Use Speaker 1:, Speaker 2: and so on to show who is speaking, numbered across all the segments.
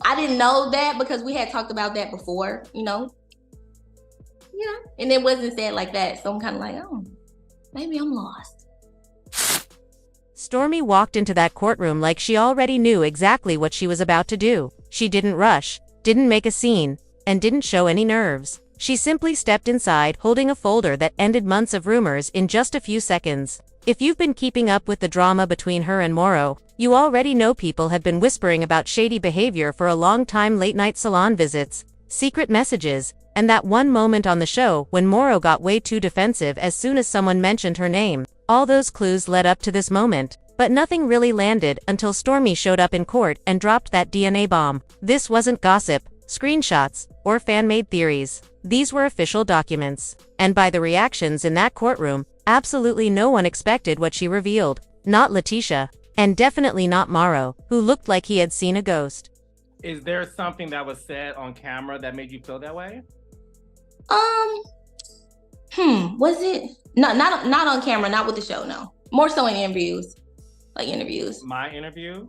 Speaker 1: I didn't know that because we had talked about that before, you know. Yeah. And it wasn't said like that. So I'm kind of like, oh, maybe I'm lost.
Speaker 2: Stormi walked into that courtroom like she already knew exactly what she was about to do. She didn't rush, didn't make a scene, and didn't show any nerves. She simply stepped inside holding a folder that ended months of rumors in just a few seconds. If you've been keeping up with the drama between her and Marsau, you already know people have been whispering about shady behavior for a long time: late-night salon visits, secret messages, and that one moment on the show when Marsau got way too defensive as soon as someone mentioned her name. All those clues led up to this moment, but nothing really landed until Stormi showed up in court and dropped that DNA bomb. This wasn't gossip, screenshots, or fan-made theories. These were official documents. And by the reactions in that courtroom, absolutely no one expected what she revealed. Not Latisha, and definitely not Marsau, who looked like he had seen a ghost.
Speaker 3: Is there something that was said on camera that made you feel that way?
Speaker 1: Was it? No, not on camera, not with the show, no. More so in interviews. Like interviews.
Speaker 3: My interview?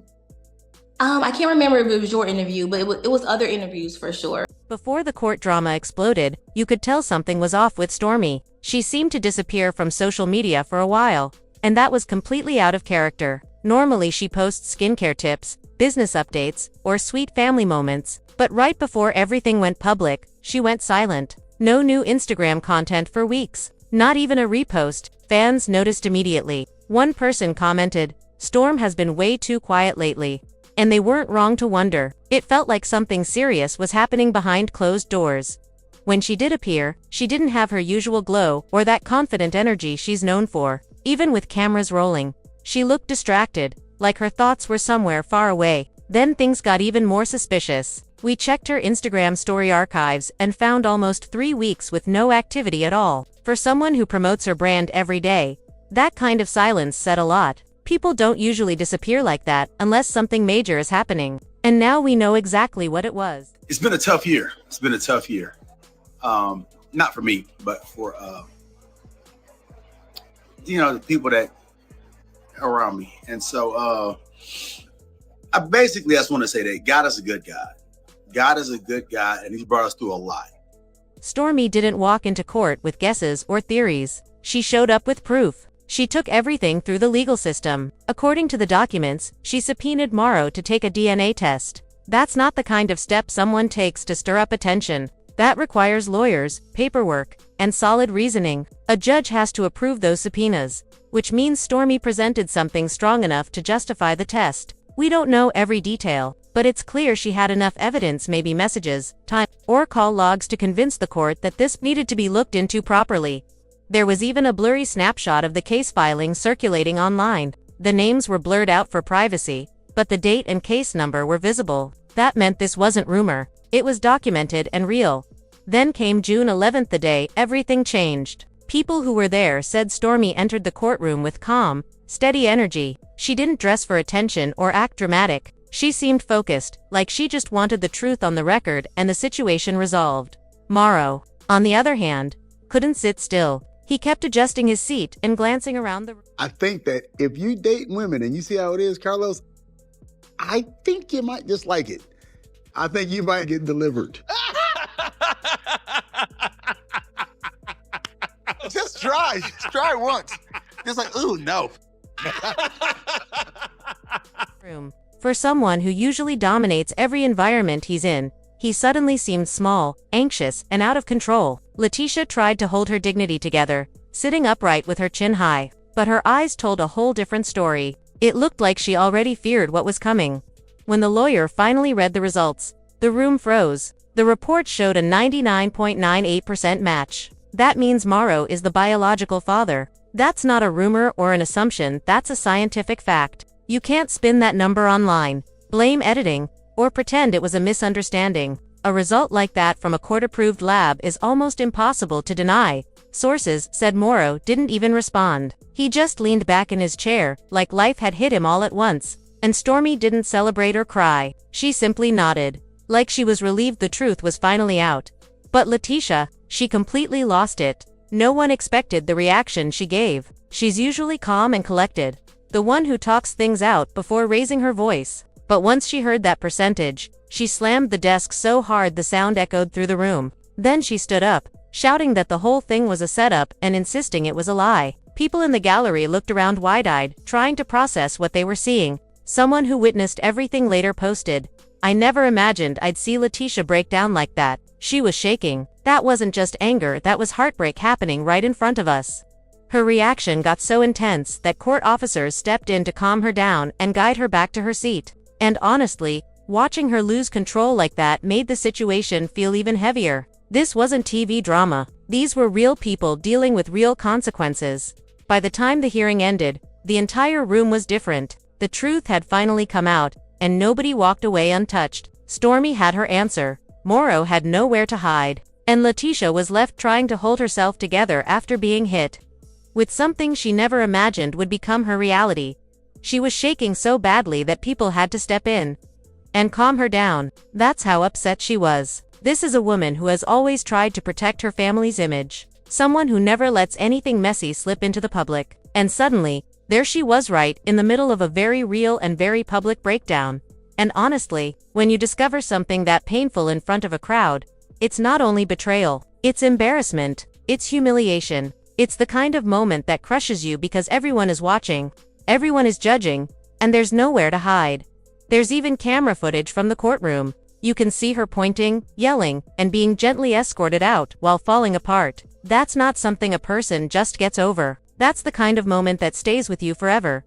Speaker 1: I can't remember if it was your interview, but it was other interviews for sure.
Speaker 2: Before the court drama exploded, you could tell something was off with Stormi. She seemed to disappear from social media for a while, and that was completely out of character. Normally she posts skincare tips, business updates, or sweet family moments, but right before everything went public, she went silent. No new Instagram content for weeks. Not even a repost. Fans noticed immediately. One person commented, "Storm has been way too quiet lately." And they weren't wrong to wonder. It felt like something serious was happening behind closed doors. When she did appear, she didn't have her usual glow or that confident energy she's known for. Even with cameras rolling, she looked distracted, like her thoughts were somewhere far away. Then things got even more suspicious. We checked her Instagram story archives and found almost 3 weeks with no activity at all. For someone who promotes her brand every day, that kind of silence said a lot. People don't usually disappear like that unless something major is happening. And now we know exactly what it was.
Speaker 4: It's been a tough year. It's been a tough year. Not for me, but for, the people that are around me. And so I just want to say that God is a good God. God is a good God, and he's brought us through a lot.
Speaker 2: Stormi didn't walk into court with guesses or theories. She showed up with proof. She took everything through the legal system. According to the documents, she subpoenaed Marsau to take a DNA test. That's not the kind of step someone takes to stir up attention. That requires lawyers, paperwork, and solid reasoning. A judge has to approve those subpoenas, which means Stormi presented something strong enough to justify the test. We don't know every detail, but it's clear she had enough evidence, maybe messages, time, or call logs, to convince the court that this needed to be looked into properly. There was even a blurry snapshot of the case filing circulating online. The names were blurred out for privacy, but the date and case number were visible. That meant this wasn't rumor. It was documented and real. Then came June 11th, the day everything changed. People who were there said Stormi entered the courtroom with calm, steady energy. She didn't dress for attention or act dramatic. She seemed focused, like she just wanted the truth on the record and the situation resolved. Marsau, on the other hand, couldn't sit still. He kept adjusting his seat and glancing around the room.
Speaker 5: I think that if you date women and you see how it is, Carlos, I think you might just like it. I think you might get delivered.
Speaker 6: Just try once. Just like, ooh, no.
Speaker 2: For someone who usually dominates every environment he's in, he suddenly seemed small, anxious, and out of control. Latisha tried to hold her dignity together, sitting upright with her chin high, but her eyes told a whole different story. It looked like she already feared what was coming. When the lawyer finally read the results, the room froze. The report showed a 99.98% match. That means Marsau is the biological father. That's not a rumor or an assumption, that's a scientific fact. You can't spin that number online, blame editing, or pretend it was a misunderstanding. A result like that from a court-approved lab is almost impossible to deny. Sources said Marsau didn't even respond. He just leaned back in his chair, like life had hit him all at once. And Stormi didn't celebrate or cry. She simply nodded, like she was relieved the truth was finally out. But Latisha, she completely lost it. No one expected the reaction she gave. She's usually calm and collected, the one who talks things out before raising her voice. But once she heard that percentage, She slammed the desk so hard the sound echoed through the room. Then she stood up, shouting that the whole thing was a setup and insisting it was a lie. People in the gallery looked around wide-eyed, trying to process what they were seeing. Someone who witnessed everything later posted, "I never imagined I'd see Latisha break down like that. She was shaking. That wasn't just anger, that was heartbreak happening right in front of us." Her reaction got so intense that court officers stepped in to calm her down and guide her back to her seat. And honestly, watching her lose control like that made the situation feel even heavier. This wasn't TV drama. These were real people dealing with real consequences. By the time the hearing ended, the entire room was different. The truth had finally come out, and nobody walked away untouched. Stormi had her answer. Marsau had nowhere to hide. And Latisha was left trying to hold herself together after being hit with something she never imagined would become her reality. She was shaking so badly that people had to step in and calm her down. That's how upset she was. This is a woman who has always tried to protect her family's image. Someone who never lets anything messy slip into the public. And suddenly, there she was right in the middle of a very real and very public breakdown. And honestly, when you discover something that painful in front of a crowd, it's not only betrayal, it's embarrassment, it's humiliation. It's the kind of moment that crushes you because everyone is watching, everyone is judging, and there's nowhere to hide. There's even camera footage from the courtroom. You can see her pointing, yelling, and being gently escorted out while falling apart. That's not something a person just gets over. That's the kind of moment that stays with you forever.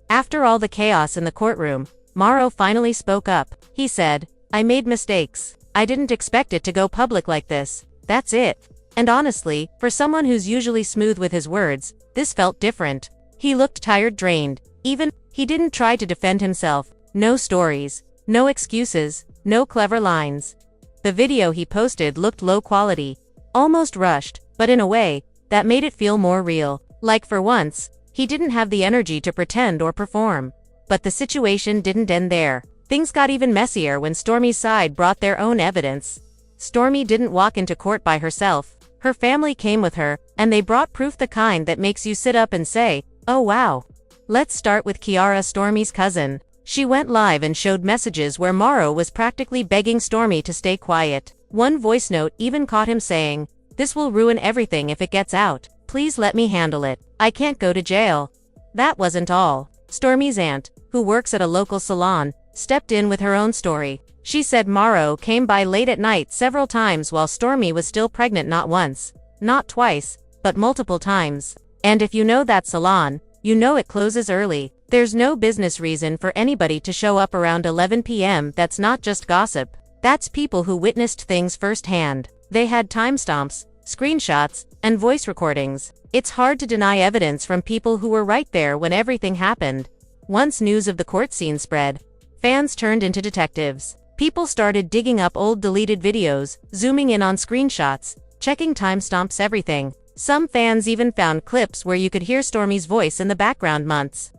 Speaker 2: After all the chaos in the courtroom, Marsau finally spoke up. He said, "I made mistakes. I didn't expect it to go public like this. That's it." And honestly, for someone who's usually smooth with his words, this felt different. He looked tired, drained. He didn't try to defend himself. No stories. No excuses. No clever lines. The video he posted looked low quality. Almost rushed, but in a way, that made it feel more real. Like for once, he didn't have the energy to pretend or perform. But the situation didn't end there. Things got even messier when Stormi's side brought their own evidence. Stormi didn't walk into court by herself. Her family came with her, and they brought proof, the kind that makes you sit up and say, "Oh wow." Let's start with Kiara, Stormi's cousin. She went live and showed messages where Marsau was practically begging Stormi to stay quiet. One voice note even caught him saying, "This will ruin everything if it gets out. Please let me handle it. I can't go to jail." That wasn't all. Stormi's aunt, who works at a local salon, stepped in with her own story. She said Marsau came by late at night several times while Stormi was still pregnant, not once, not twice, but multiple times. And if you know that salon, you know it closes early. There's no business reason for anybody to show up around 11 p.m. That's not just gossip. That's people who witnessed things firsthand. They had timestamps, screenshots, and voice recordings. It's hard to deny evidence from people who were right there when everything happened. Once news of the court scene spread, fans turned into detectives. People started digging up old deleted videos, zooming in on screenshots, checking timestamps, everything. Some fans even found clips where you could hear Stormi's voice in the background months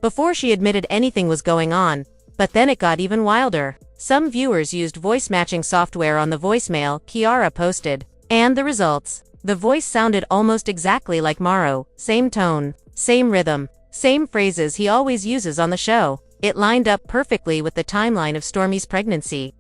Speaker 2: before she admitted anything was going on. But then it got even wilder. Some viewers used voice matching software on the voicemail Kiara posted. And the results. The voice sounded almost exactly like Marsau. Same tone, same rhythm, same phrases he always uses on the show. It lined up perfectly with the timeline of Stormi's pregnancy.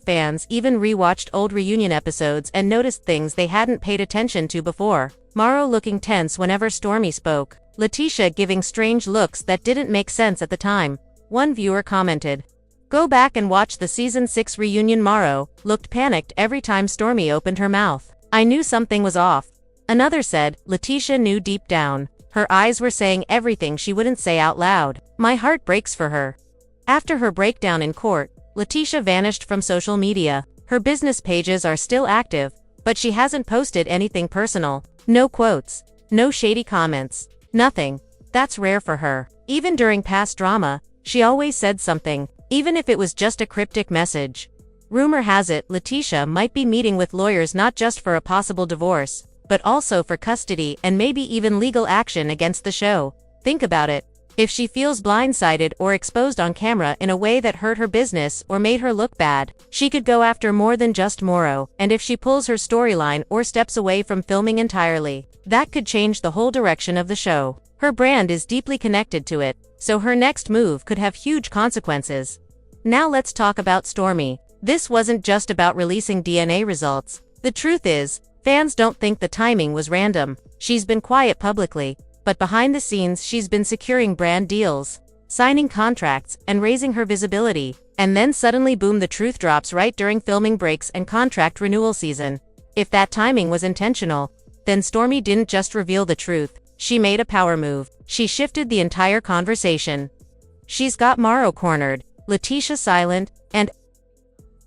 Speaker 2: Fans even rewatched old reunion episodes and noticed things they hadn't paid attention to before. Marsau looking tense whenever Stormi spoke. Latisha giving strange looks that didn't make sense at the time. One viewer commented, "Go back and watch the season 6 reunion. Marsau looked panicked every time Stormi opened her mouth. I knew something was off." Another said, "Latisha knew deep down. Her eyes were saying everything she wouldn't say out loud. My heart breaks for her." After her breakdown in court, Latisha vanished from social media. Her business pages are still active, but she hasn't posted anything personal. No quotes, no shady comments, nothing. That's rare for her. Even during past drama, she always said something, even if it was just a cryptic message. Rumor has it Latisha might be meeting with lawyers not just for a possible divorce, but also for custody and maybe even legal action against the show. Think about it. If she feels blindsided or exposed on camera in a way that hurt her business or made her look bad, she could go after more than just Marsau. And if she pulls her storyline or steps away from filming entirely, that could change the whole direction of the show. Her brand is deeply connected to it, so her next move could have huge consequences. Now let's talk about Stormi. This wasn't just about releasing DNA results. The truth is, fans don't think the timing was random. She's been quiet publicly, but behind the scenes she's been securing brand deals, signing contracts, and raising her visibility. And then suddenly boom, the truth drops right during filming breaks and contract renewal season. If that timing was intentional, then Stormi didn't just reveal the truth, she made a power move. She shifted the entire conversation. She's got Marsau cornered, Latisha silent, and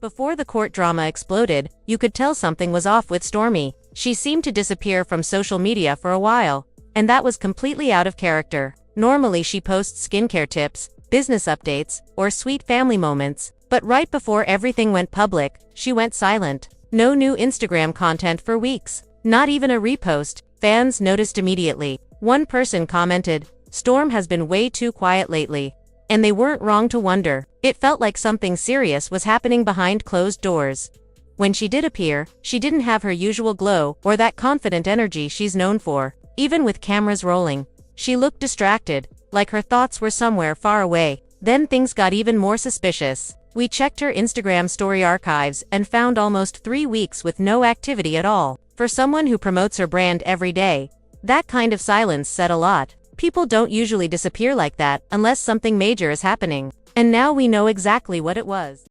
Speaker 2: before the court drama exploded, you could tell something was off with Stormi. She seemed to disappear from social media for a while, and that was completely out of character. Normally she posts skincare tips, business updates, or sweet family moments, but right before everything went public, she went silent. No new Instagram content for weeks. Not even a repost. Fans noticed immediately. One person commented, "Storm has been way too quiet lately." And they weren't wrong to wonder. It felt like something serious was happening behind closed doors. When she did appear, she didn't have her usual glow or that confident energy she's known for. Even with cameras rolling, she looked distracted, like her thoughts were somewhere far away. Then things got even more suspicious. We checked her Instagram story archives and found almost 3 weeks with no activity at all. For someone who promotes her brand every day, that kind of silence said a lot. People don't usually disappear like that unless something major is happening. And now we know exactly what it was.